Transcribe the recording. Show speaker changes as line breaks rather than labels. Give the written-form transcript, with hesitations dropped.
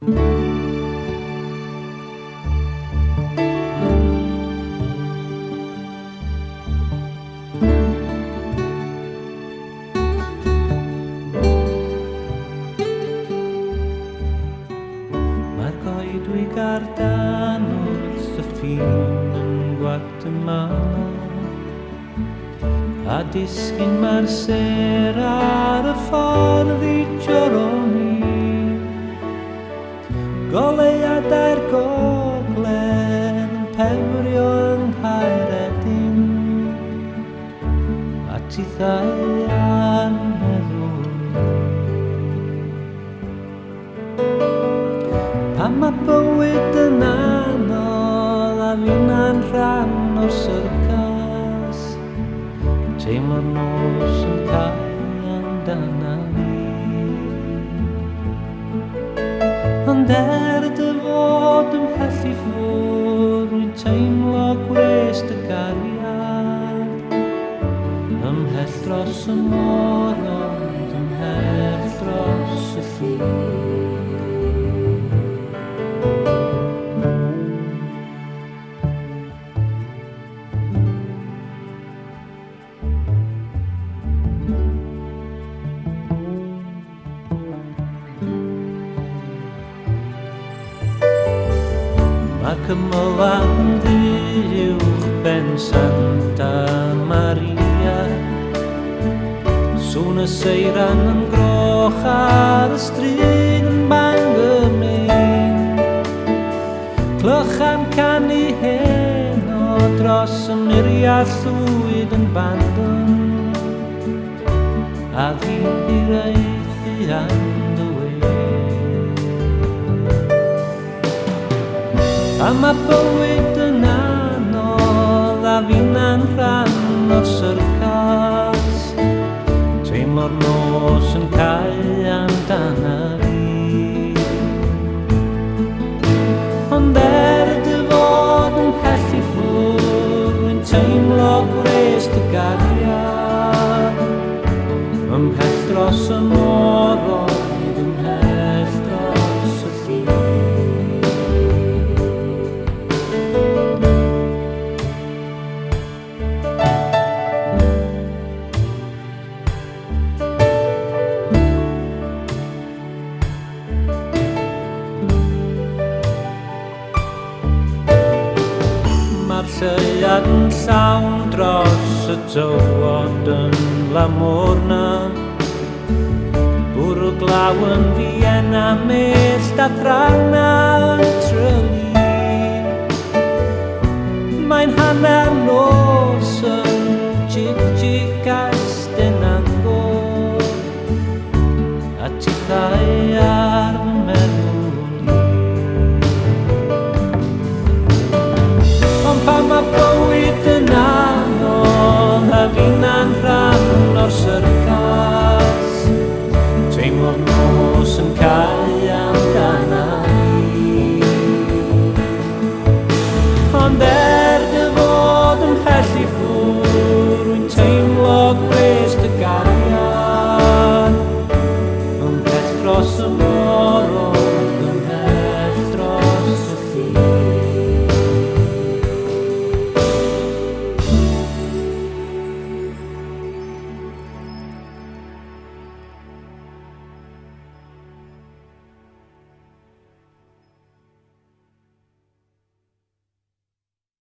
Mae'r goedwig ar dan wrth y ffin yn Guatemala, a disgyn mae'r ser ar y ffordd i Joroni. Goleuadau'r gogledd yn pefrio yng Nghaeredin, a tithau a'n meddwl. Pan mae bywyd yn anodd a finna'n rhan o'r syrcas, teimlo'r nos yn cael amdana fi. Ond dy fod ymhell i ffwrdd, rwy'n teimlo gwrest y gariad, ymhell dros y môr ond ymhell dros y ffin. Ac ymlaen uwch ben Santa Maria, sŵn y seiran yn groch ar y stryd yn Bangor, Maine. Clwch am canu heno dros y muriau llwyd yn Bandon, a fi'n hiraethu and away. A mae bywyd yn anodd a finna'n rhan o'r syrcas, teimlo'r nos yn cael amdana fi. Ond dy fod yn pell i ffwrdd, rwy'n teimlo gwrest y gariad, ymhell dros y môr oedd ymhell dros y ffin. Lleiad yn llawn dros y tywod yn Lamorna, bwrw glaw yn Vienna, mellt a thrana yn Tryli. Mae'n hanner nos yn Jig-Jig a Stenangor, a tithau ar fy meddwl. Pan mae bywyd yn anodd a finna'n rhan o'r syrcas, teimlo'r nos yn cael amdana fi. Ond dy fod ymhell i ffwrdd, rwy'n teimlo gwrest y gariad, ymhell dros y môr